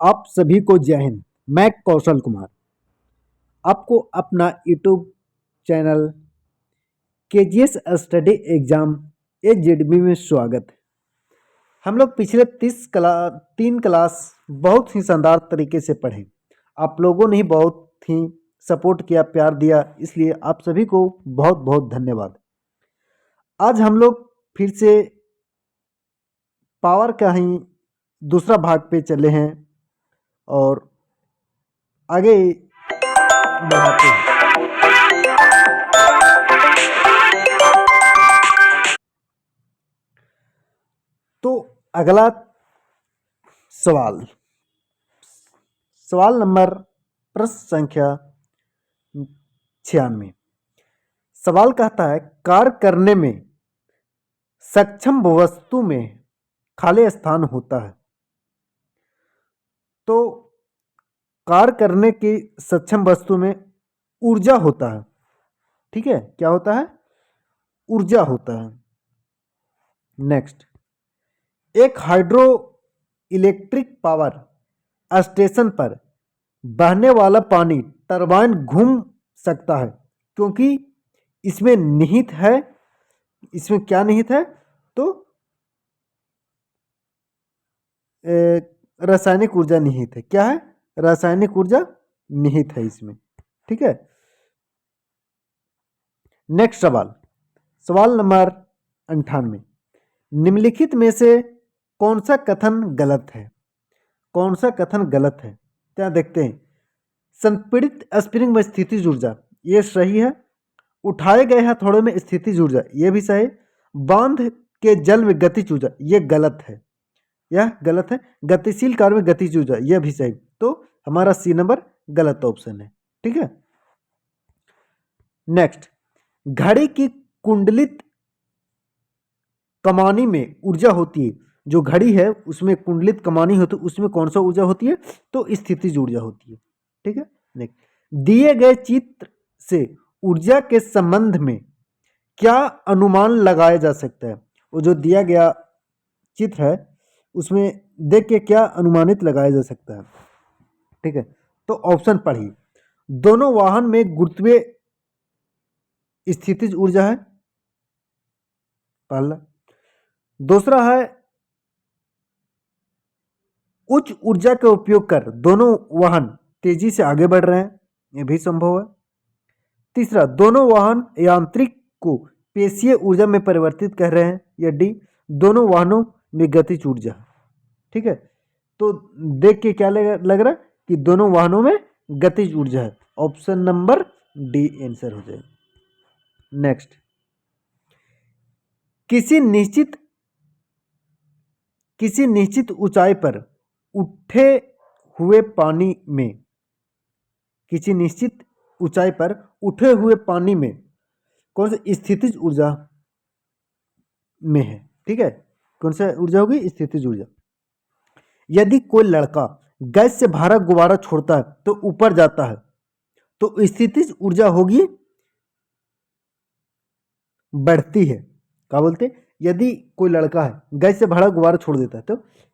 आप सभी को जय हिंद। मैं कौशल कुमार आपको अपना YouTube channel KGS study exam AZB में स्वागत है। हम लोग पिछले 3 क्लास बहुत ही शानदार तरीके से पढ़े। आप लोगों ने ही बहुत ही सपोर्ट किया, प्यार दिया, इसलिए आप सभी को बहुत बहुत धन्यवाद। आज हम लोग फिर से पावर का ही दूसरा भाग पे चले हैं और आगे बढ़ाते हैं। तो अगला सवाल नंबर प्रश्न संख्या 96। सवाल कहता है कार्य करने में सक्षम वस्तु में खाली स्थान होता है। तो कार्य करने की सक्षम वस्तु में ऊर्जा होता है। ठीक है, क्या होता है? ऊर्जा होता है। नेक्स्ट, एक हाइड्रो इलेक्ट्रिक पावर स्टेशन पर बहने वाला पानी टरबाइन घूम सकता है क्योंकि इसमें निहित है। इसमें क्या निहित है? तो रासायनिक ऊर्जा निहित है। क्या है? रासायनिक ऊर्जा निहित है इसमें। ठीक है। नेक्स्ट सवाल नंबर 98। निम्नलिखित में से कौन सा कथन गलत है? कौन सा कथन गलत है? क्या देखते हैं। संपीड़ित स्प्रिंग में स्थितिज ऊर्जा, ये सही है। उठाए गए हथौड़े में स्थितिज ऊर्जा, ये भी सही। बांध के जल में गतिज ऊर्जा, ये गलत है। यह गलत है। गतिशील कार्य में गतिज ऊर्जा, यह भी सही। तो हमारा सी नंबर गलत ऑप्शन है। ठीक है। नेक्स्ट, घड़ी की कुंडलित कमानी में ऊर्जा होती है। जो घड़ी है उसमें कुंडलित कमानी होती है, उसमें कौन सा ऊर्जा होती है? तो स्थितिज ऊर्जा होती है। ठीक है। नेक्स्ट, दिए गए चित्र से ऊर्जा के संबंध में क्या अनुमान लगाया जा सकता है? वो जो दिया गया चित्र है उसमें देख के क्या अनुमानित लगाया जा सकता है? ठीक है। तो ऑप्शन पढ़िए। दोनों वाहन में गुरुत्वीय स्थितिज ऊर्जा है, पहला। दूसरा है उच्च ऊर्जा का उपयोग कर दोनों वाहन तेजी से आगे बढ़ रहे हैं, यह भी संभव है। तीसरा, दोनों वाहन यांत्रिक को पेशीय ऊर्जा में परिवर्तित कर रहे हैं, या डी, दोनों वाहनों में गतिज ऊर्जा। ठीक है। तो देख के क्या लग रहा है कि दोनों वाहनों में गतिज ऊर्जा है। ऑप्शन नंबर डी आंसर हो जाएगा। नेक्स्ट, किसी निश्चित ऊंचाई पर उठे हुए पानी में, किसी निश्चित ऊंचाई पर उठे हुए पानी में कौन सी स्थितिज ऊर्जा में है? ठीक है। कौन सा ऊर्जा होगी? स्थितिज ऊर्जा। यदि कोई लड़का गैस से भरा गुब्बारा छोड़ता है तो ऊपर जाता है, तो स्थितिज ऊर्जा होगी बढ़ती है। क्या बोलते? यदि कोई लड़का है गैस से भरा गुब्बारा छोड़ देता है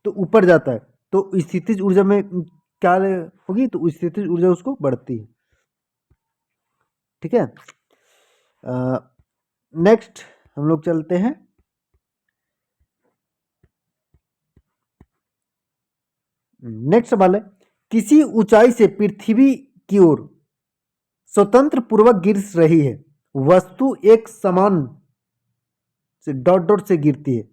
तो ऊपर जाता है, तो स्थितिज ऊर्जा में क्या होगी? तो स्थितिज ऊर्जा उसको बढ़ती है। ठीक है। नेक्स्ट हम लोग चलते हैं। नेक्स्ट सवाल है, किसी ऊंचाई से पृथ्वी की ओर स्वतंत्र पूर्वक गिर रही है वस्तु एक समान से डॉट डॉट से गिरती है।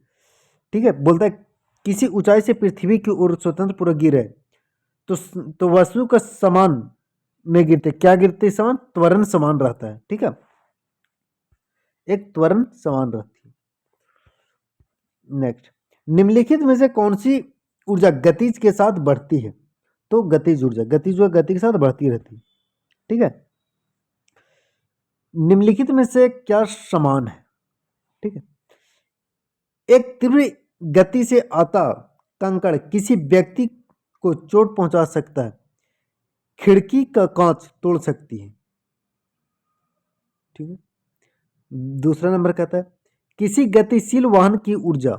ठीक है। बोलता है किसी ऊंचाई से पृथ्वी की ओर स्वतंत्र पूर्वक गिर है तो वस्तु का समान में गिरते, क्या गिरते? समान, त्वरण समान रहता है। ठीक है। एक त्वरण समान रहती है। नेक्स्ट, निम्नलिखित में से कौन सी ऊर्जा गतिज के साथ बढ़ती है? तो गतिज ऊर्जा गति के साथ बढ़ती रहती है। ठीक है। निम्नलिखित में से क्या समान है? ठीक है। एक तीव्र गति से आता कंकड़ किसी व्यक्ति को चोट पहुंचा सकता है, खिड़की का कांच तोड़ सकती है। ठीक है। दूसरा नंबर कहता है किसी गतिशील वाहन की ऊर्जा।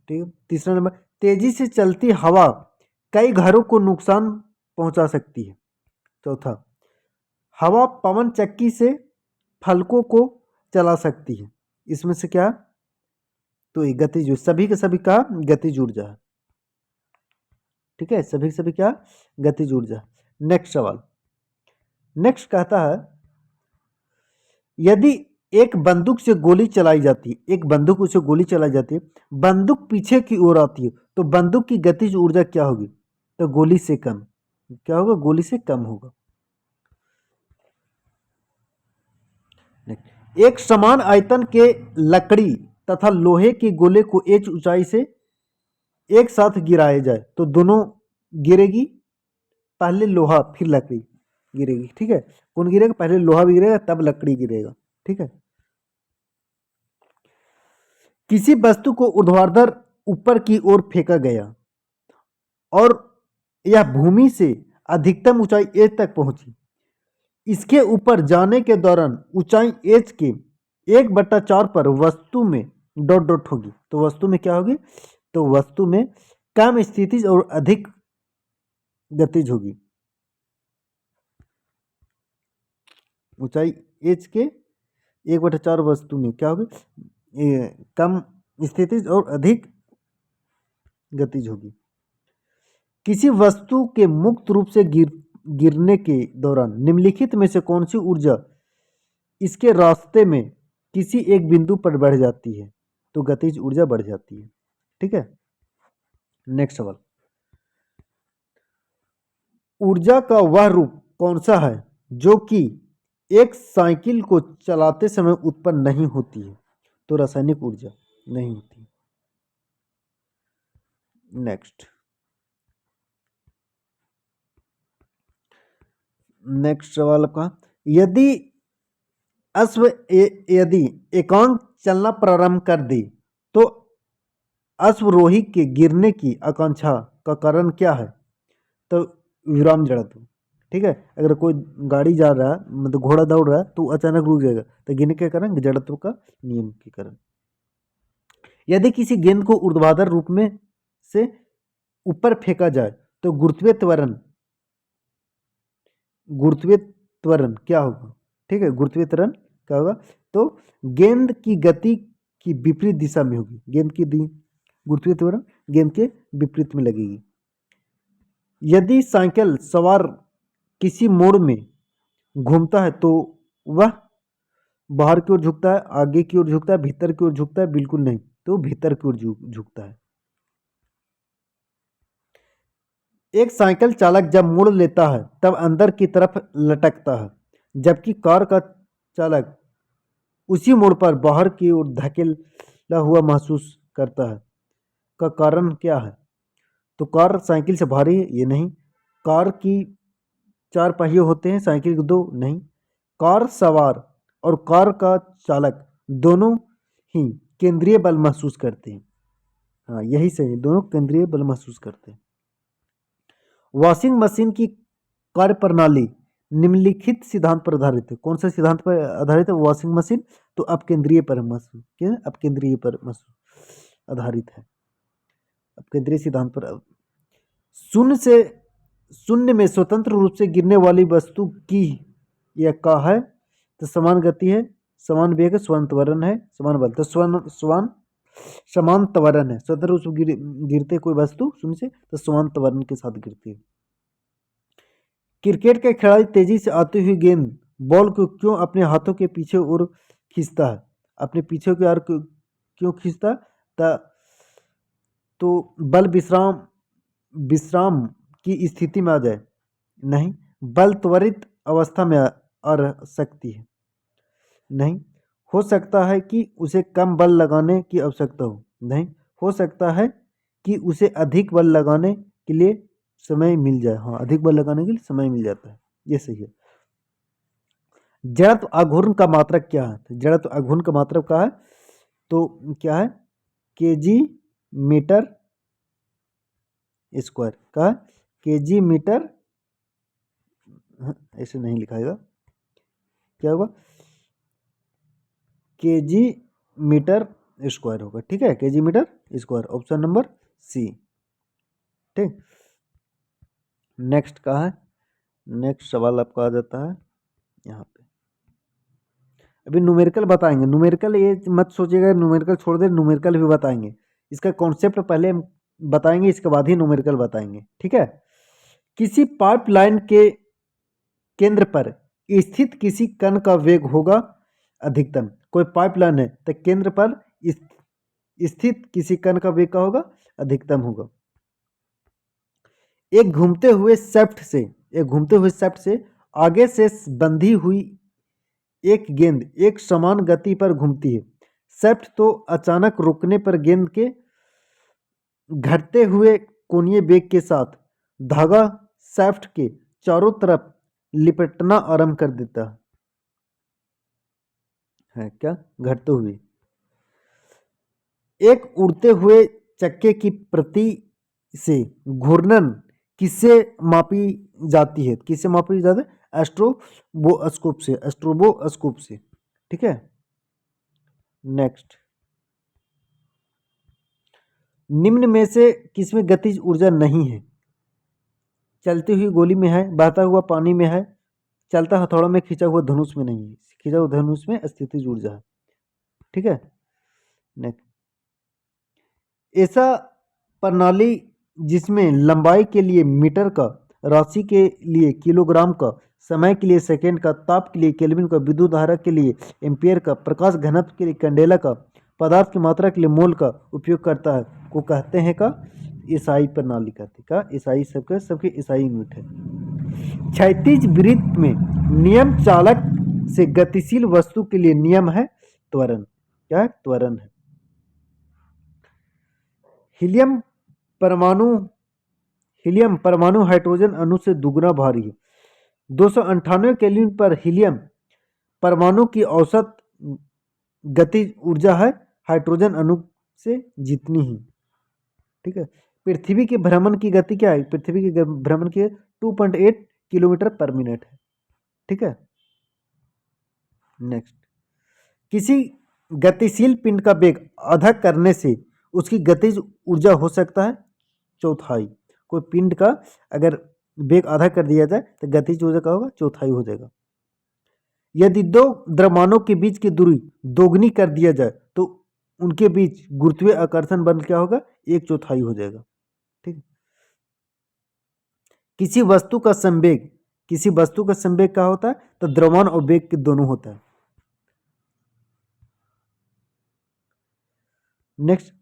ठीक है। तीसरा नंबर, तेजी से चलती हवा कई घरों को नुकसान पहुंचा सकती है। चौथा, हवा पवन चक्की से फलकों को चला सकती है। इसमें से क्या? तो ये गतिज, सभी के सभी का गतिज ऊर्जा है। ठीक है, सभी के सभी क्या? गतिज ऊर्जा। नेक्स्ट सवाल, नेक्स्ट कहता है यदि एक बंदूक से गोली चलाई जाती है, एक बंदूक से गोली चलाई जाती है, बंदूक पीछे की ओर आती है, तो बंदूक की गतिज ऊर्जा क्या होगी? तो गोली से कम। क्या होगा? गोली से कम होगा। एक समान आयतन के लकड़ी तथा लोहे के गोले को एक ऊंचाई से एक साथ गिराया जाए तो दोनों गिरेगी, पहले लोहा फिर लकड़ी गिरेगी। ठीक है, कौन गिरेगा? पहले लोहा भी गिरेगा तब लकड़ी गिरेगा। ठीक है, किसी वस्तु को ऊर्ध्वाधर ऊपर की ओर फेंका गया और यह भूमि से अधिकतम ऊंचाई एच तक पहुंची। इसके ऊपर जाने के दौरान ऊंचाई एच के 1/4 पर वस्तु में डॉट डॉट होगी। तो वस्तु में क्या होगी? तो वस्तु में कम स्थितिज और अधिक गतिज होगी। ऊंचाई एच के 1/4 वस्तु में क्या होगी? कम स्थितिज और अधिक गतिज होगी। किसी वस्तु के मुक्त रूप से गिरने के दौरान निम्नलिखित में से कौन सी ऊर्जा इसके रास्ते में किसी एक बिंदु पर बढ़ जाती है? तो गतिज ऊर्जा बढ़ जाती है। ठीक है, नेक्स्ट सवाल, ऊर्जा का वह रूप कौन सा है जो कि एक साइकिल को चलाते समय उत्पन्न नहीं होती है? तो रासायनिक ऊर्जा नहीं होती। नेक्स्ट सवाल का, यदि अश्व यदि एकांक चलना प्रारंभ कर दे तो अश्वरोही के गिरने की आकांक्षा का कारण क्या है? तो विराम जड़त्व। ठीक है, अगर कोई गाड़ी जा रहा है, मतलब घोड़ा दौड़ रहा है, तो अचानक रुक जाएगा, तो गिरने के कारण जड़त्व का नियम के कारण। यदि किसी गेंद को ऊर्ध्वाधर रूप में से ऊपर फेंका जाए तो गुरुत्वीय त्वरण क्या होगा? ठीक है, गुरुत्वीय त्वरण क्या होगा? तो गेंद की गति की विपरीत दिशा में होगी। गुरुत्वीय त्वरण गेंद के विपरीत में लगेगी। यदि साइकिल सवार किसी मोड़ में घूमता है तो वह बाहर की ओर झुकता है, आगे की ओर झुकता है, भीतर की ओर झुकता है? बिल्कुल नहीं, तो भीतर की ओर झुकता है। एक साइकिल चालक जब मोड़ लेता है तब अंदर की तरफ लटकता है, जबकि कार का चालक उसी मोड़ पर बाहर की ओर धकेला हुआ महसूस करता है। का कारण क्या है? तो कार साइकिल से भारी है? ये नहीं। कार की 4 पहिए होते हैं, साइकिल के 2 नहीं। कार सवार और कार का चालक दोनों ही केंद्रीय बल महसूस करते हैं। हाँ, यही सही, दोनों केंद्रीय बल महसूस करते हैं। वॉशिंग मशीन की कार्यप्रणाली निम्नलिखित सिद्धांत पर आधारित है। कौन सा सिद्धांत पर आधारित है वॉशिंग मशीन? तो अपकेंद्रीय पर आधारित है। अपकेंद्रीय सिद्धांत पर। शून्य में स्वतंत्र रूप से गिरने वाली वस्तु की यह का है? तो समान गति है, समान वेग है, समान त्वरण है, समान बल। तो समान त्वरण है। स्वतंत्र रूप से गिरते कोई वस्तु शून्य से तो समान त्वरण के साथ गिरती है। क्रिकेट का खिलाड़ी तेजी से आती हुई गेंद बॉल को क्यों अपने हाथों के पीछे और खींचता है? अपने पीछे की ओर क्यों खींचता? तो बल विश्राम की स्थिति में आ जाए? नहीं। बल त्वरित अवस्था में आ सकती है? नहीं। हो सकता है कि उसे कम बल लगाने की आवश्यकता हो? नहीं। हो सकता है कि उसे अधिक बल लगाने के लिए समय मिल जाए? हाँ, अधिक बल लगाने के लिए समय मिल जाता है, ये सही है। जड़त्व आघूर्ण का मात्रक क्या है? जड़त्व आघूर्ण का मात्रक क्या है? तो क्या है? केजी मीटर स्क्वायर का केजी मीटर, ऐसे नहीं लिखाएगा, क्या होगा? केजी मीटर स्क्वायर होगा। ठीक है, KG metre square, option number C. ठीक। नेक्स्ट कहाँ है, नेक्स्ट सवाल आपका आ जाता है यहाँ पे। अभी न्यूमेरिकल बताएंगे, न्यूमेरिकल ये मत सोचिएगा न्यूमेरिकल छोड़ दे, न्यूमेरिकल भी बताएंगे। इसका कॉन्सेप्ट पहले बताएंगे, इसके बाद ही न्यूमेरिकल बताएंगे, ठीक है। किसी पाइपलाइन के केंद्र पर स्थित किसी कण का वेग होगा अधिकतम। कोई पाइपलाइन है तो केंद्र पर स्थित किसी कण का वेग का होगा अधिकतम होगा। एक घूमते हुए शाफ्ट से आगे से बंधी हुई एक गेंद एक समान गति पर घूमती है। शाफ्ट तो अचानक रुकने पर गेंद के घटते हुए कोणीय वेग के साथ धागा शाफ्ट के चारों तरफ लिपटना आरंभ कर देता है क्या, घटते हुए। एक उड़ते हुए चक्के की प्रति से घूर्णन किससे मापी जाती है, किससे मापी जाती है, एस्ट्रोबोस्कोप से, ठीक है। नेक्स्ट, निम्न में से किसमें गतिज ऊर्जा नहीं है। चलती हुई गोली में है, बहता हुआ पानी में है, चलता हथौड़ा में, खींचा हुआ धनुष में नहीं है। खींचा हुआ धनुष में स्थितिज ऊर्जा है, ठीक है। नेक्स्ट, ऐसा प्रणाली जिसमें लंबाई के लिए मीटर का, राशि के लिए किलोग्राम का, समय के लिए सेकेंड का, ताप के लिए केल्विन का, विद्युत धारा के लिए एम्पियर का, प्रकाश घनत्व के लिए कैंडेला का, पदार्थ की मात्रा के लिए मोल का उपयोग करता है, को कहते हैं का ईसाई प्रणाली कहते का। ईसाई सबके ईसाई यूनिट है। क्षैतिज वृत्त में नियम चालक से गतिशील वस्तु के लिए नियम है त्वरण। क्या है, त्वरण है। हीलियम परमाणु हाइड्रोजन अणु से दुगना भारी है। 298 केल्विन पर हीलियम परमाणु की औसत गतिज ऊर्जा है हाइड्रोजन अणु से जितनी ही, ठीक है। पृथ्वी के भ्रमण की गति क्या है, पृथ्वी के भ्रमण की 2.8 किलोमीटर पर मिनट है, ठीक है। नेक्स्ट, किसी गतिशील पिंड का वेग आधा करने से उसकी गतिज ऊर्जा हो सकता है चौथाई। कोई पिंड का अगर वेग आधा कर दिया जाए तो गतिज ऊर्जा का होगा चौथाई हो जाएगा। यदि दो द्रव्यमानों के बीच की दूरी दोगुनी कर दिया जाए तो उनके बीच गुरुत्वीय आकर्षण बल क्या होगा, एक चौथाई हो जाएगा, ठीक है। किसी वस्तु का संवेग क्या होता है, तो द्रव्यमान और वेग के दोनों होता है। नेक्स्ट,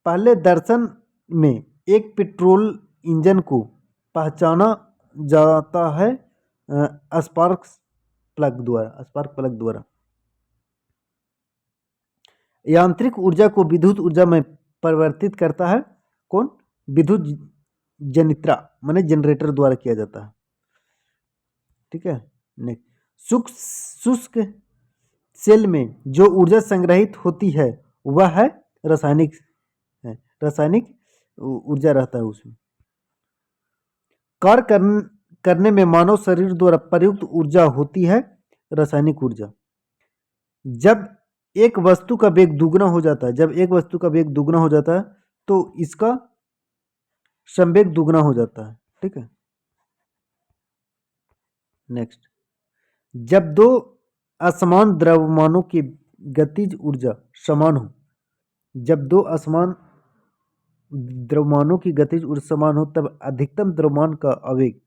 पहले दर्शन में एक पेट्रोल इंजन को पहचाना जाता है स्पार्क प्लग द्वारा। यांत्रिक ऊर्जा को विद्युत ऊर्जा में परिवर्तित करता है कौन, विद्युत जनित्रा माने जनरेटर द्वारा किया जाता है, ठीक है। नेक्स्ट, शुष्क सेल में जो ऊर्जा संग्रहित होती है वह है रासायनिक ऊर्जा रहता है उसमें। कार्य करने में मानव शरीर द्वारा प्रयुक्त ऊर्जा होती है रासायनिक ऊर्जा। जब एक वस्तु का वेग दुगना हो जाता है, तो इसका संवेग दुगना हो जाता है, ठीक है। नेक्स्ट, जब दो असमान द्रव्यमानों की गतिज ऊर्जा समान हो, तब अधिकतम द्रव्यमान का आवेग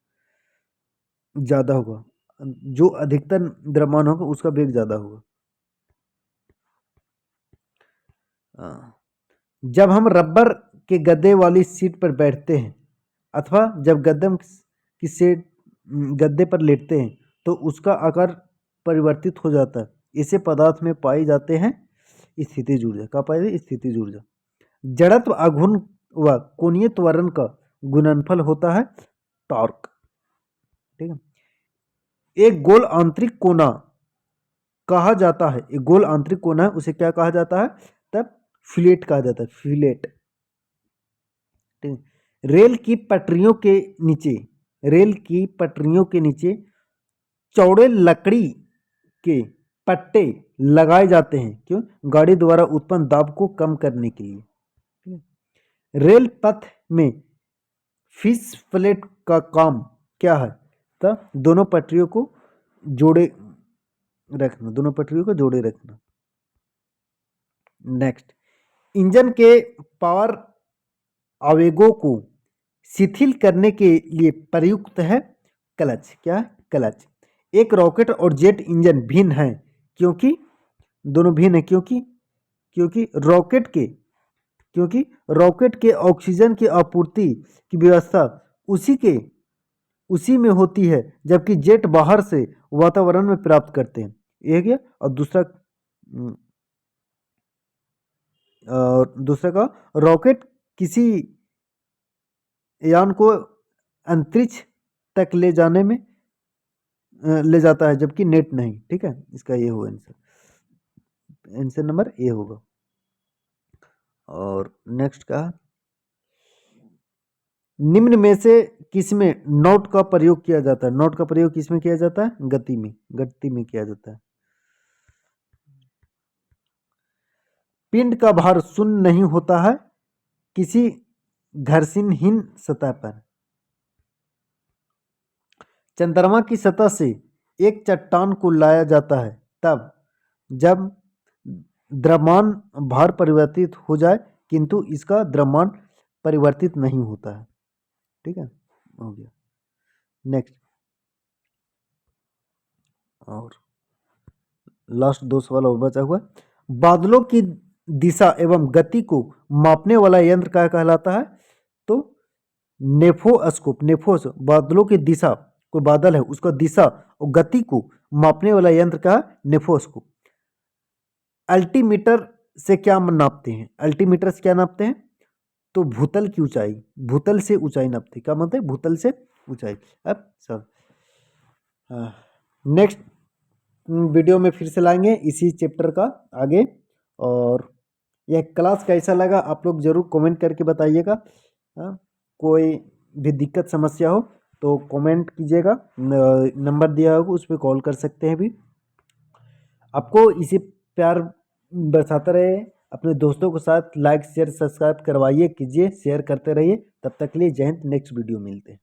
ज्यादा होगा। जो अधिकतम द्रव्यमान होगा उसका वेग ज्यादा होगा। जब हम रबर के गद्दे वाली सीट पर बैठते हैं अथवा जब गद्दे पर लेटते हैं तो उसका आकार परिवर्तित हो जाता है। इसे पदार्थ में पाई जाते हैं स्थितिज ऊर्जा। क्या पाई जाती है, स्थितिज ऊर्जा। जड़त्व आघूर्ण व कोणीय त्वरण का गुणनफल होता है टॉर्क, ठीक है। एक गोल आंतरिक कोना कहा जाता है, एक गोल आंतरिक कोना है उसे क्या कहा जाता है, तब फिलेट कहा जाता है, फिलेट, ठीक है। रेल की पटरियों के नीचे चौड़े लकड़ी के पट्टे लगाए जाते हैं, क्यों, गाड़ी द्वारा उत्पन्न दाब को कम करने के लिए, ठीक है। रेल पथ में फिश प्लेट का काम क्या है? तो दोनों पटरियों को जोड़े रखना, दोनों पटरियों को जोड़े रखना। नेक्स्ट, इंजन के पावर आवेगों को शिथिल करने के लिए प्रयुक्त है क्लच। क्या है? क्लच। एक रॉकेट और जेट इंजन भिन्न है क्योंकि दोनों भिन्न है क्योंकि रॉकेट के ऑक्सीजन की आपूर्ति की व्यवस्था उसी में होती है, जबकि जेट बाहर से वातावरण में प्राप्त करते हैं। एक है। और दूसरा का रॉकेट किसी यान को अंतरिक्ष तक ले जाता है, जबकि नेट नहीं। ठीक है, इसका ये होगा आंसर नंबर ए होगा। और नेक्स्ट का, निम्न में से किसमें नोट का प्रयोग किया जाता है? नोट का प्रयोग किसमें किया जाता है? गति में किया जाता है। पिंड का भार शून्य नहीं होता है किसी घर्षणहीन सतह पर। चंद्रमा की सतह से एक चट्टान को लाया जाता है तब जब द्रव्यमान भार परिवर्तित हो जाए, किंतु इसका द्रव्यमान परिवर्तित नहीं होता है। ठीक है, हो गया। नेक्स्ट, और लास्ट 2 सवाल और बचा हुआ। बादलों की दिशा एवं गति को मापने वाला यंत्र क्या कहलाता है? तो नेफोस्कोप। बादलों की दिशा, कोई बादल है उसका दिशा और गति को मापने वाला यंत्र का नेफोस्कोप। अल्टीमीटर से क्या नापते हैं? अल्टीमीटर से क्या नापते हैं? तो भूतल की ऊंचाई, भूतल से ऊंचाई नापते। क्या मतलब? भूतल से ऊंचाई। अब सर नेक्स्ट वीडियो में फिर से लाएंगे इसी चैप्टर का आगे। और यह क्लास कैसा लगा आप लोग जरूर कमेंट करके बताइएगा। कोई भी दिक्कत समस्या हो तो कमेंट कीजिएगा, नंबर दिया होगा उस पर कॉल कर सकते हैं भी। आपको इसी प्यार बरसाता रहे, अपने दोस्तों के साथ लाइक शेयर सब्सक्राइब करवाइए, कीजिए, शेयर करते रहिए। तब तक के लिए जय हिंद। नेक्स्ट वीडियो मिलते हैं।